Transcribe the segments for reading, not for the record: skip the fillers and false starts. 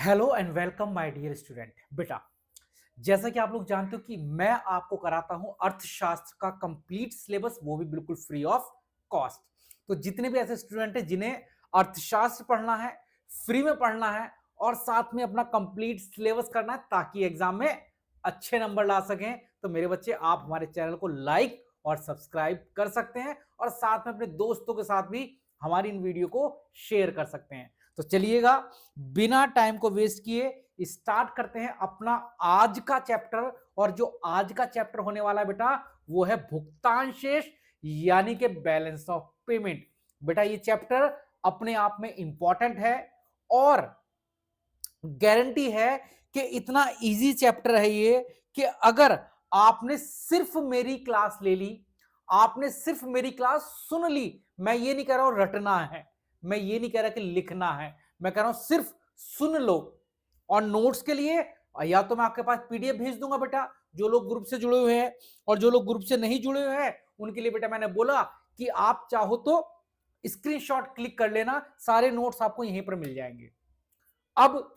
Hello and welcome my dear student. बेटा, जैसा कि आप लोग जानते हो कि मैं आपको कराता हूं अर्थशास्त्र का कंप्लीट सिलेबस, वो भी बिल्कुल फ्री ऑफ कॉस्ट। तो जितने भी ऐसे स्टूडेंट हैं जिन्हें अर्थशास्त्र पढ़ना है, फ्री में पढ़ना है और साथ में अपना कंप्लीट सिलेबस करना है ताकि एग्जाम में अच्छे नंबर ला सकें, तो मेरे बच्चे आप हमारे चैनल को लाइक और सब्सक्राइब कर सकते हैं और साथ में अपने दोस्तों के साथ भी हमारी इन वीडियो को शेयर कर सकते हैं। तो चलिएगा, बिना टाइम को वेस्ट किए स्टार्ट करते हैं अपना आज का चैप्टर। और जो आज का चैप्टर होने वाला है बेटा, वो है भुगतान शेष यानी कि बैलेंस ऑफ पेमेंट। बेटा, ये चैप्टर अपने आप में इंपॉर्टेंट है और गारंटी है कि इतना इजी चैप्टर है ये कि अगर आपने सिर्फ मेरी क्लास ले ली, आपने सिर्फ मेरी क्लास सुन ली, मैं ये नहीं कह रहा हूं रटना है, मैं ये नहीं कह रहा कि लिखना है, मैं कह रहा हूं सिर्फ सुन लो। और नोट्स के लिए या तो मैं आपके पास पीडीएफ भेज दूंगा बेटा, जो लोग ग्रुप से जुड़े हुए हैं, और जो लोग ग्रुप से नहीं जुड़े हुए हैं उनके लिए बेटा मैंने बोला कि आप चाहो तो स्क्रीनशॉट क्लिक कर लेना, सारे नोट्स आपको यहीं पर मिल जाएंगे। अब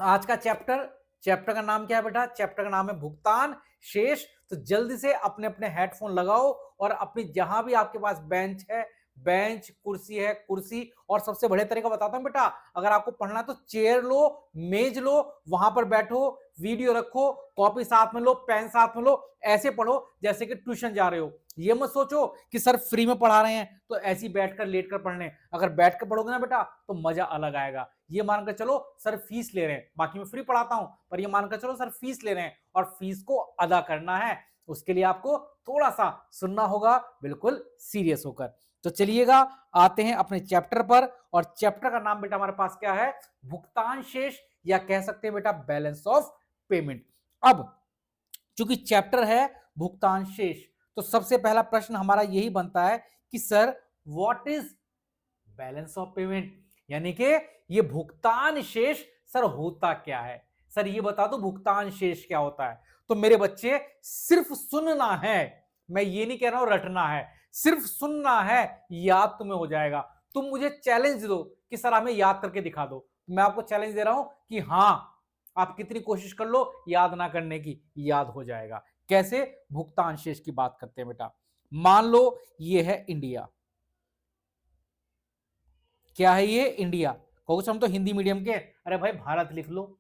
आज का चैप्टर, चैप्टर का नाम क्या है बेटा? चैप्टर का नाम है भुगतान शेष। तो जल्दी से अपने अपने हेडफोन लगाओ और अपनी जहां भी आपके पास बेंच है, बेंच, कुर्सी है, कुर्सी, और सबसे बढ़िया तरीका बताता हूं बेटा, अगर आपको पढ़ना है तो चेयर लो, मेज लो, वहां पर बैठो, वीडियो रखो, कॉपी साथ में लो, पेन साथ में लो, ऐसे पढ़ो जैसे कि ट्यूशन जा रहे हो। ये मत सोचो कि सर फ्री में पढ़ा रहे हैं तो ऐसी बैठकर लेटकर पढ़ने, अगर बैठकर पढ़ोगे ना बेटा तो मजा अलग आएगा। ये मानकर चलो सर फीस ले रहे हैं, बाकी मैं फ्री पढ़ाता हूं, पर ये मानकर चलो सर फीस ले रहे हैं और फीस को अदा करना है, उसके लिए आपको थोड़ा सा सुनना होगा, बिल्कुल सीरियस होकर। तो चलिएगा, आते हैं अपने चैप्टर पर। और चैप्टर का नाम बेटा हमारे पास क्या है? भुगतान शेष, या कह सकते हैं बेटा बैलेंस ऑफ पेमेंट। अब चूंकि चैप्टर है भुगतान शेष, तो सबसे पहला प्रश्न हमारा यही बनता है कि sir what is balance of payment, यानी कि ये भुगतान शेष सर होता क्या है? सर ये बता दो भुगतान शेष क्या होता है। तो मेरे बच्चे सिर्फ सुनना है, मैं ये नहीं कह रहा हूं रटना है, सिर्फ सुनना है, याद तुम्हें हो जाएगा। तुम मुझे चैलेंज दो कि सर हमें याद करके दिखा दो, मैं आपको चैलेंज दे रहा हूं कि हां, आप कितनी कोशिश कर लो याद ना करने की, याद हो जाएगा। कैसे? भुगतान शेष की बात करते हैं बेटा। मान लो ये है इंडिया। क्या है ये? इंडिया। कहोगे हम तो हिंदी मीडियम के, अरे भाई भारत लिख लो।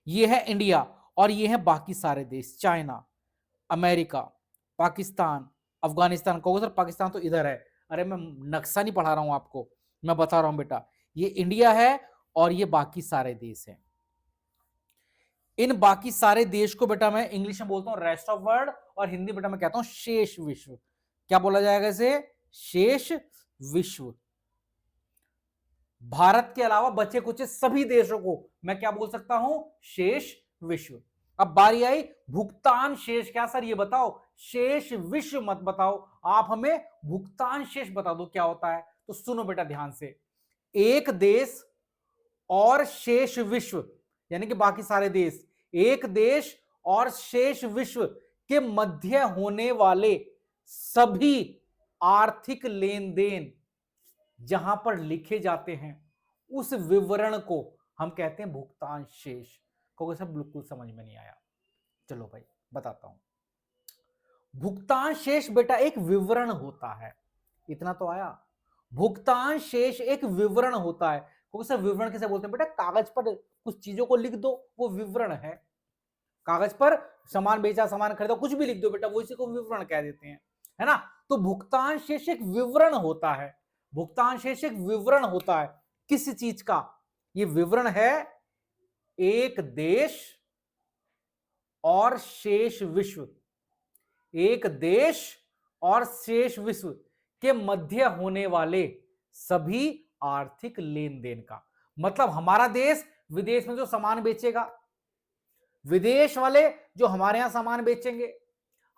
ये है इंडिया और ये है बाकी सारे देश, चाइना, अमेरिका, पाकिस्तान, अफगानिस्तान। कहोगे सर पाकिस्तान तो इधर है, अरे मैं नक्शा नहीं पढ़ा रहा हूं आपको, मैं बता रहा हूं बेटा, ये इंडिया है और ये बाकी सारे देश हैं। इन बाकी सारे देश को बेटा मैं इंग्लिश में बोलता हूं रेस्ट ऑफ वर्ल्ड, और हिंदी बेटा मैं कहता हूं शेष विश्व। क्या बोला जाएगा इसे? शेष विश्व। भारत के अलावा बचे कुछ सभी देशों को मैं क्या बोल सकता हूं? शेष विश्व। अब बारी आई भुगतान शेष। क्या सर ये बताओ, शेष विश्व मत बताओ, आप हमें भुगतान शेष बता दो क्या होता है। तो सुनो बेटा ध्यान से, एक देश और शेष विश्व, यानी कि बाकी सारे देश, एक देश और शेष विश्व के मध्य होने वाले सभी आर्थिक लेन देन जहां पर लिखे जाते हैं, उस विवरण को हम कहते हैं भुगतान शेष। को सब बिल्कुल समझ में नहीं आया? चलो भाई बताता हूं। भुगतान शेष बेटा एक विवरण होता है, इतना तो आया। भुगतान शेष एक विवरण होता है। क्योंकि सर विवरण किसे बोलते हैं बेटा? कागज पर कुछ चीजों को लिख दो, वो विवरण है। कागज पर सामान बेचा, सामान खरीदा, कुछ भी लिख दो बेटा, वो इसी को विवरण कह देते हैं, है ना? तो भुगतान शेष एक विवरण होता है। भुगतान शेष एक विवरण होता है किस चीज का? ये विवरण है एक देश और शेष विश्व, एक देश और शेष विश्व के मध्य होने वाले सभी आर्थिक लेन देन का। मतलब हमारा देश विदेश में जो सामान बेचेगा, विदेश वाले जो हमारे यहां सामान बेचेंगे,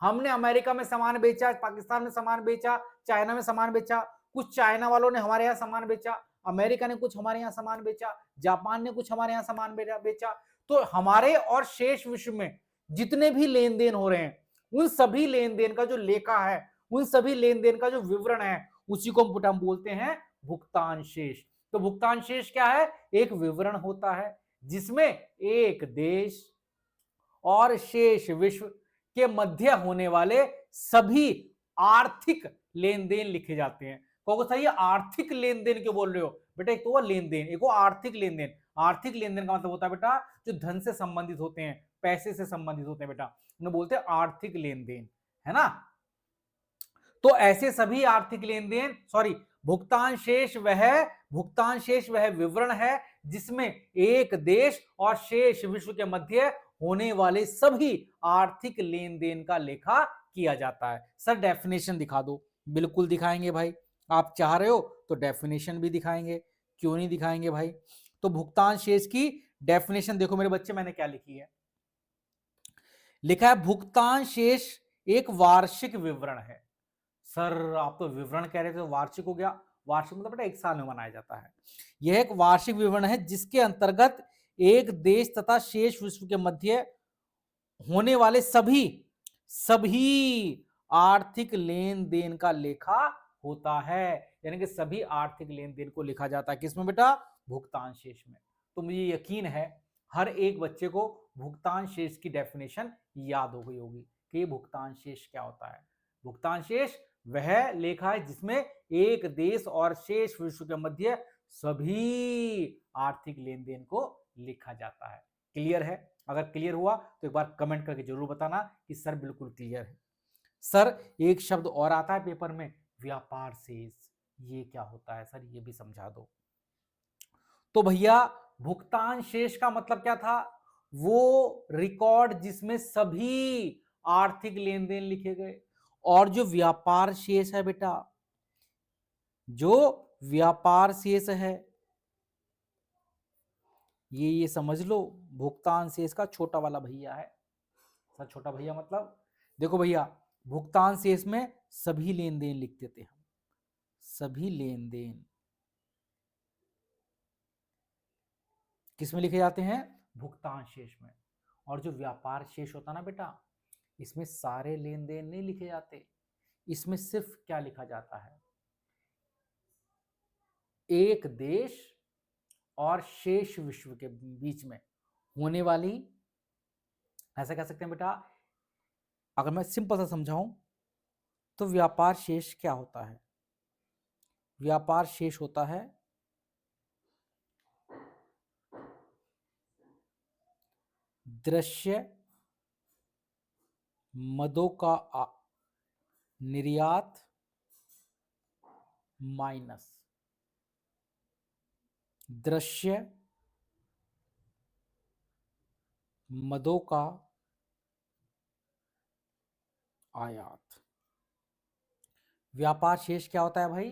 हमने अमेरिका में सामान बेचा, पाकिस्तान में सामान बेचा, चाइना में सामान बेचा, कुछ चाइना वालों ने हमारे यहां सामान बेचा, अमेरिका ने कुछ हमारे यहां सामान बेचा, जापान ने कुछ हमारे यहां सामान बेचा। तो हमारे और शेष विश्व में जितने भी लेन देन हो रहे हैं, उन सभी लेन देन का जो लेखा है, उन सभी लेन देन का जो विवरण है, उसी को हम बोलते हैं भुगतान शेष। तो भुगतान शेष क्या है? एक विवरण होता है जिसमें एक देश और शेष विश्व के मध्य होने वाले सभी आर्थिक लेन देन लिखे जाते हैं। कहोगे सर ये आर्थिक लेन देन क्यों बोल रहे हो? बेटा एक तो वो लेन देन, एक वो आर्थिक लेन देन। आर्थिक लेन देन का मतलब होता है बेटा जो धन से संबंधित होते हैं, पैसे से संबंधित होते हैं बेटा, उन्हें बोलते हैं आर्थिक लेन देन, है ना। तो ऐसे सभी आर्थिक लेन देन, सॉरी, भुगतान शेष वह विवरण है जिसमें एक देश और शेष विश्व के मध्य होने वाले सभी आर्थिक लेन देन का लेखा किया जाता है। सर डेफिनेशन दिखा दो। बिल्कुल दिखाएंगे भाई, आप चाह रहे हो तो डेफिनेशन भी दिखाएंगे, क्यों नहीं दिखाएंगे भाई। तो भुगतान शेष की डेफिनेशन देखो मेरे बच्चे, मैंने क्या लिखी है, लिखा है भुगतान शेष एक वार्षिक विवरण है। सर आप तो विवरण कह रहे थे, तो वार्षिक हो गया। वार्षिक मतलब बेटा एक साल में मनाया जाता है। यह एक वार्षिक विवरण है जिसके अंतर्गत एक देश तथा शेष विश्व के मध्य होने वाले सभी आर्थिक लेन देन का लेखा होता है। यानी कि सभी आर्थिक लेन देन को लिखा जाता है किसमें बेटा? भुगतान शेष में। तो मुझे यकीन है हर एक बच्चे को भुगतान शेष की डेफिनेशन याद हो गई होगी कि ये भुगतान शेष क्या होता है। भुगतान शेष वह लेखा है जिसमें एक देश और शेष विश्व के मध्य सभी आर्थिक लेन देन को लिखा जाता है। क्लियर है? अगर क्लियर हुआ तो एक बार कमेंट करके जरूर बताना कि सर बिल्कुल क्लियर है। सर एक शब्द और आता है पेपर में, व्यापार शेष, ये क्या होता है सर, ये भी समझा दो। तो भैया भुगतान शेष का मतलब क्या था? वो रिकॉर्ड जिसमें सभी आर्थिक लेन देन लिखे गए। और जो व्यापार शेष है बेटा, जो व्यापार शेष है, ये समझ लो भुगतान शेष का छोटा वाला भैया है। सर छोटा भैया मतलब देखो भैया, भुगतान शेष में सभी लेन देन लिख देते हम, सभी लेन देन किसमें लिखे जाते हैं? भुगतान शेष में। और जो व्यापार शेष होता ना बेटा, इसमें सारे लेन देन नहीं लिखे जाते, इसमें सिर्फ क्या लिखा जाता है? एक देश और शेष विश्व के बीच में होने वाली, ऐसा कह सकते हैं बेटा, अगर मैं सिंपल सा समझाऊं तो व्यापार शेष क्या होता है? व्यापार शेष होता है दृश्य मदों का निर्यात माइनस दृश्य मदों का आयात। व्यापार शेष क्या होता है भाई?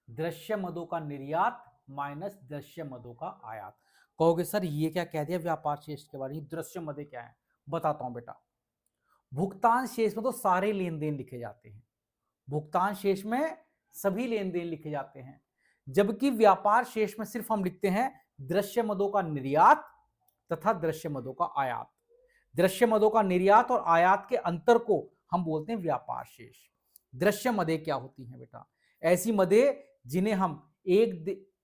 दृश्य मदों का निर्यात माइनस दृश्य मदों का आयात। कहोगे सर ये क्या कह दिया व्यापार शेष के बारे में, दृश्य मदे क्या है? बताता हूं बेटा। भुगतान शेष में तो सारे लेन देन लिखे जाते हैं, भुगतान शेष में सभी लेन देन लिखे जाते हैं, जबकि व्यापार शेष में सिर्फ हम लिखते हैं दृश्य मदों का निर्यात तथा दृश्य मदों का आयात। दृश्य मदों का निर्यात और आयात के अंतर को हम बोलते हैं व्यापार शेष। दृश्य मदे क्या होती हैं बेटा? ऐसी मदे जिन्हें हम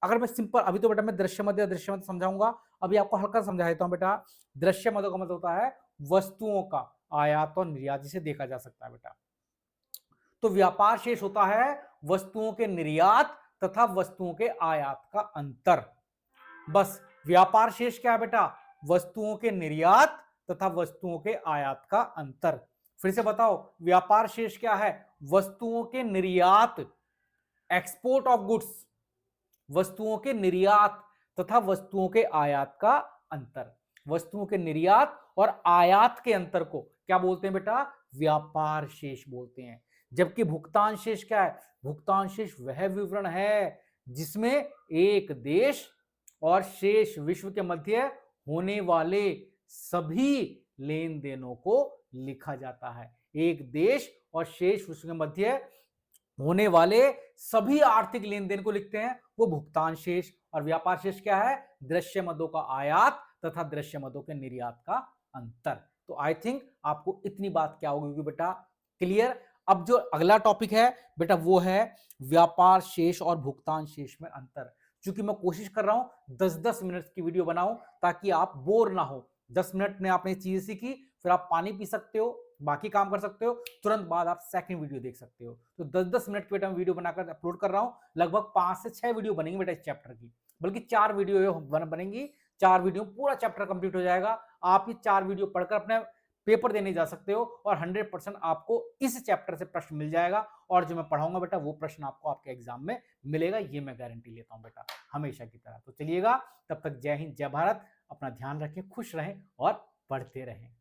अगर मैं सिंपल, अभी तो बेटा मैं दृश्य मद अदृश्य मद समझाऊंगा, अभी आपको हल्का समझा देता हूं बेटा। दृश्य मदों का मतलब होता है वस्तुओं का आयात और निर्यात, जिसे देखा जा सकता है बेटा। तो व्यापार शेष होता है वस्तुओं के निर्यात तथा वस्तुओं के आयात का अंतर। बस व्यापार शेष क्या है बेटा? वस्तुओं के निर्यात तथा वस्तुओं के आयात का अंतर। फिर से बताओ, व्यापार शेष क्या है? वस्तुओं के निर्यात, एक्सपोर्ट ऑफ गुड्स, वस्तुओं के निर्यात तथा वस्तुओं के आयात का अंतर। वस्तुओं के निर्यात और आयात के अंतर को क्या बोलते हैं बेटा? व्यापार शेष बोलते हैं। जबकि भुगतान शेष क्या है? भुगतान शेष वह विवरण है जिसमें एक देश और शेष विश्व के मध्य होने वाले सभी लेन देनों को लिखा जाता है। एक देश और शेष विश्व के मध्य होने वाले सभी आर्थिक लेन देन को लिखते हैं, वो भुगतान शेष। और व्यापार शेष क्या है? दृश्य मदों का आयात तथा दृश्य मदों के निर्यात का अंतर। तो आई थिंक आपको इतनी बात क्या होगी बेटा? क्लियर। अब जो अगला टॉपिक है बेटा वो है व्यापार शेष और भुगतान शेष में अंतर। क्योंकि मैं कोशिश कर रहा हूं 10-10 मिनट की वीडियो बनाऊं ताकि आप बोर ना हो। 10 मिनट में आपने चीजें सीखी, फिर आप पानी पी सकते हो, बाकी काम कर सकते हो, तुरंत बाद आप सेकंड वीडियो देख सकते हो। तो 10-10 मिनट की बेटा मैं वीडियो बनाकर अपलोड कर रहा हूं। लगभग 5 से 6 वीडियो बनेंगी बेटा इस चैप्टर की, बल्कि 4 वीडियो बनेंगी। 4 वीडियो पूरा चैप्टर कंप्लीट हो जाएगा। आप ये 4 वीडियो पढ़कर अपने पेपर देने जा सकते हो और 100% आपको इस चैप्टर से प्रश्न मिल जाएगा, और जो मैं पढ़ाऊंगा बेटा वो प्रश्न आपको आपके एग्जाम में मिलेगा, ये मैं गारंटी लेता हूं बेटा, हमेशा की तरह। तो चलिएगा, तब तक जय हिंद, जय भारत। अपना ध्यान रखें, खुश रहें और पढ़ते रहें।